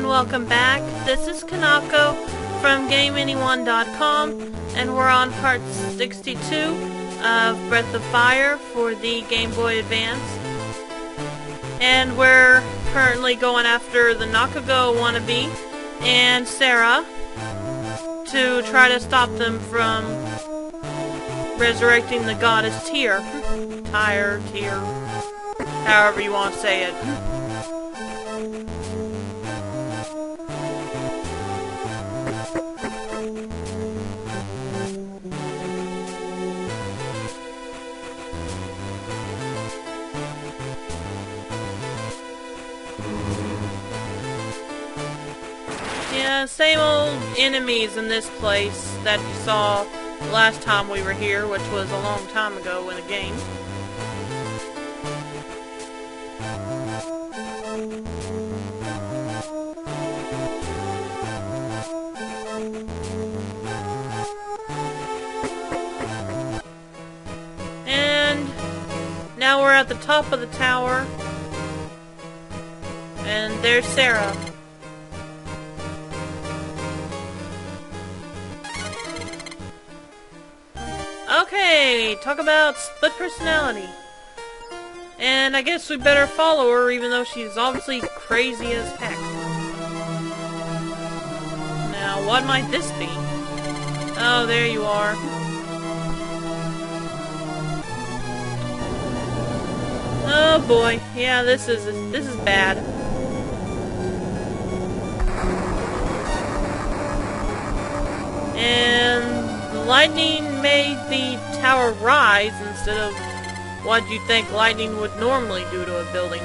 and welcome back. This is Kanako from GameAnyone.com, and we're on part 62 of Breath of Fire for the Game Boy Advance. And we're currently going after the Nakago wannabe and Sarah to try to stop them from resurrecting the goddess Tyr, however you want to say it. Yeah, same old enemies in this place that you saw last time we were here, which was a long time ago in the game. And now we're at the top of the tower, and there's Sarah. Okay, talk about split personality. And I guess we better follow her, even though she's obviously crazy as heck. Now, what might this be? Oh, there you are. Oh boy, yeah, this is bad. And lightning made the tower rise instead of what you'd think lightning would normally do to a building.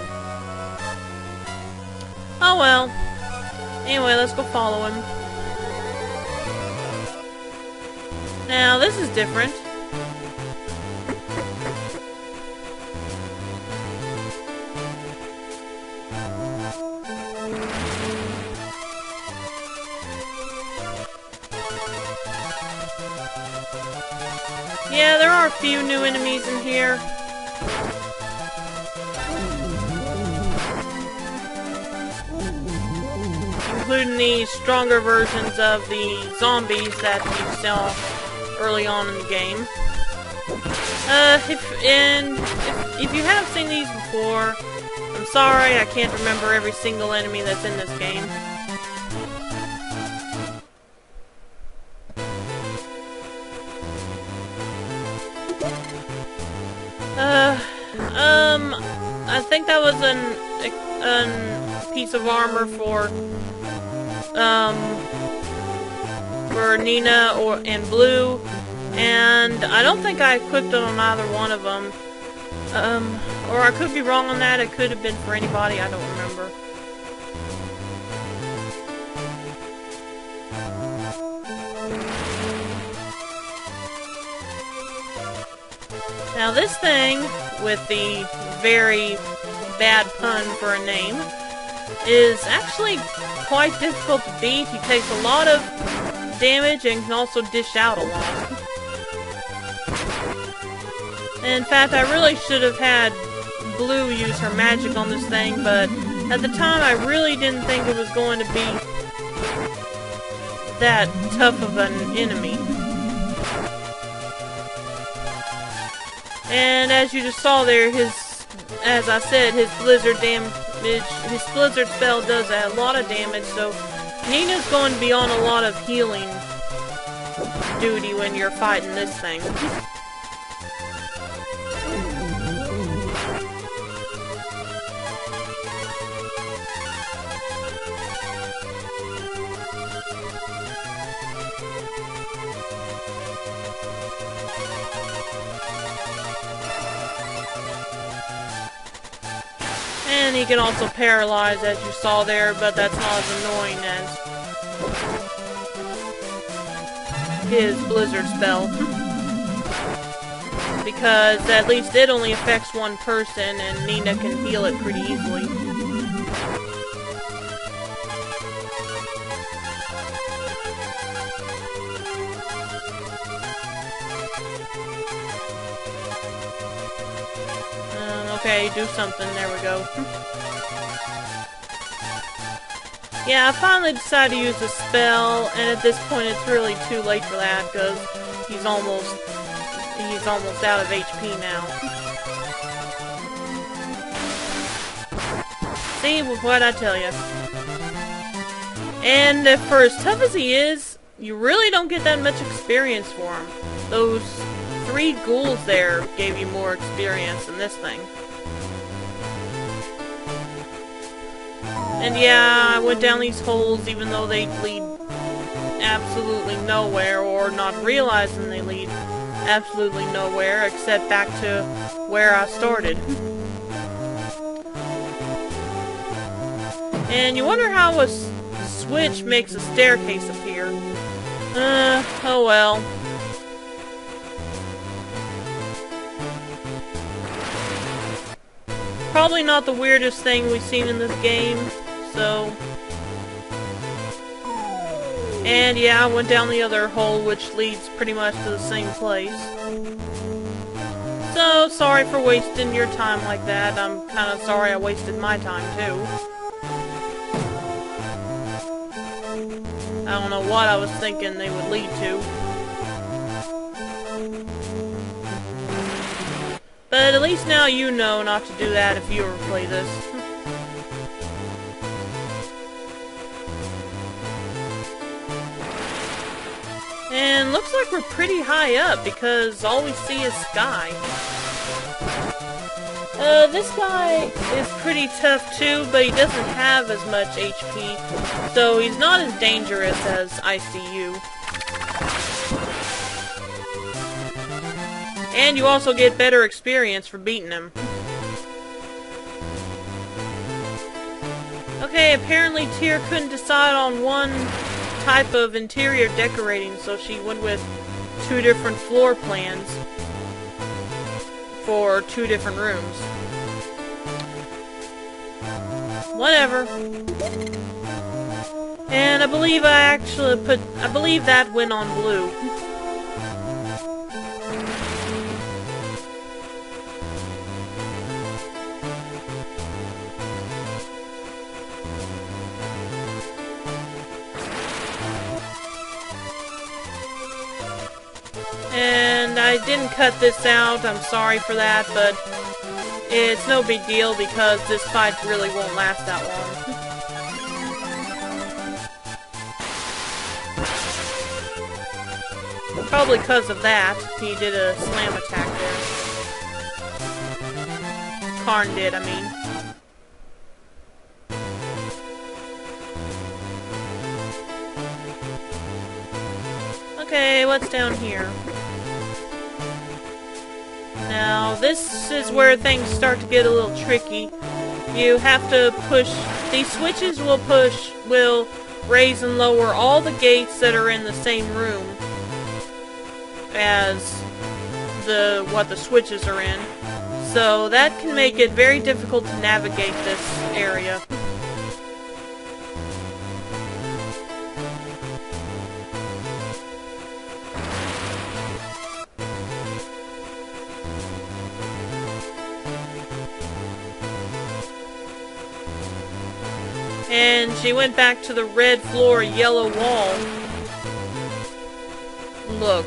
Oh well. Anyway, let's go follow him. Now, this is different. Yeah, there are a few new enemies in here. Including the stronger versions of the zombies that you saw early on in the game. If you have seen these before, I'm sorry, I can't remember every single enemy that's in this game. I think that was a piece of armor for Nina and Blue, and I don't think I equipped it on either one of them. Or I could be wrong on that, it could have been for anybody, I don't remember. Now this thing, with the very bad pun for a name, is actually quite difficult to beat. He takes a lot of damage and can also dish out a lot. In fact, I really should have had Blue use her magic on this thing, but at the time I really didn't think it was going to be that tough of an enemy. And as you just saw there, as I said, his blizzard spell does a lot of damage, so Nina's going to be on a lot of healing duty when you're fighting this thing. And he can also paralyze, as you saw there, but that's not as annoying as his blizzard spell. Because at least it only affects one person, and Nina can heal it pretty easily. Okay, do something. There we go. Yeah, I finally decided to use a spell, and at this point it's really too late for that, because he's almost out of HP now. See, what'd I tell you? And for as tough as he is, you really don't get that much experience for him. Those 3 ghouls there gave you more experience than this thing. And yeah, I went down these holes even though they lead absolutely nowhere, or not realizing they lead absolutely nowhere except back to where I started. And you wonder how a switch makes a staircase appear. Oh well. Probably not the weirdest thing we've seen in this game, so... And yeah, I went down the other hole, which leads pretty much to the same place. So, sorry for wasting your time like that. I'm kinda sorry I wasted my time, too. I don't know what I was thinking they would lead to. But at least now you know not to do that if you ever play this. And looks like we're pretty high up because all we see is sky. This guy is pretty tough too, but he doesn't have as much HP, so he's not as dangerous as ICU. And you also get better experience for beating him. Okay, apparently Tyr couldn't decide on one type of interior decorating, so she went with 2 different floor plans for 2 different rooms. Whatever. And I believe I believe that went on blue. And I didn't cut this out, I'm sorry for that, but it's no big deal because this fight really won't last that long. Probably because of that, he did a slam attack there. Karn did, I mean. Okay, what's down here? Now, this is where things start to get a little tricky. You have to push... These switches will raise and lower all the gates that are in the same room as what the switches are in. So that can make it very difficult to navigate this area. And she went back to the red floor, yellow wall look.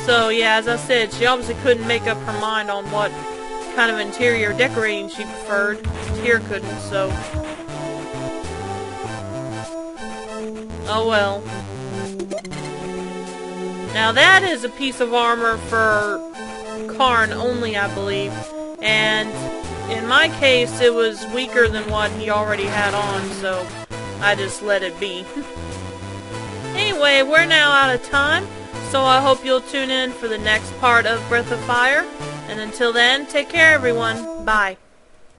So yeah, as I said, she obviously couldn't make up her mind on what kind of interior decorating she preferred. Tyr couldn't, so... Oh well. Now that is a piece of armor for Karn only, I believe. And in my case, it was weaker than what he already had on, so I just let it be. Anyway, we're now out of time, so I hope you'll tune in for the next part of Breath of Fire. And until then, take care everyone. Bye.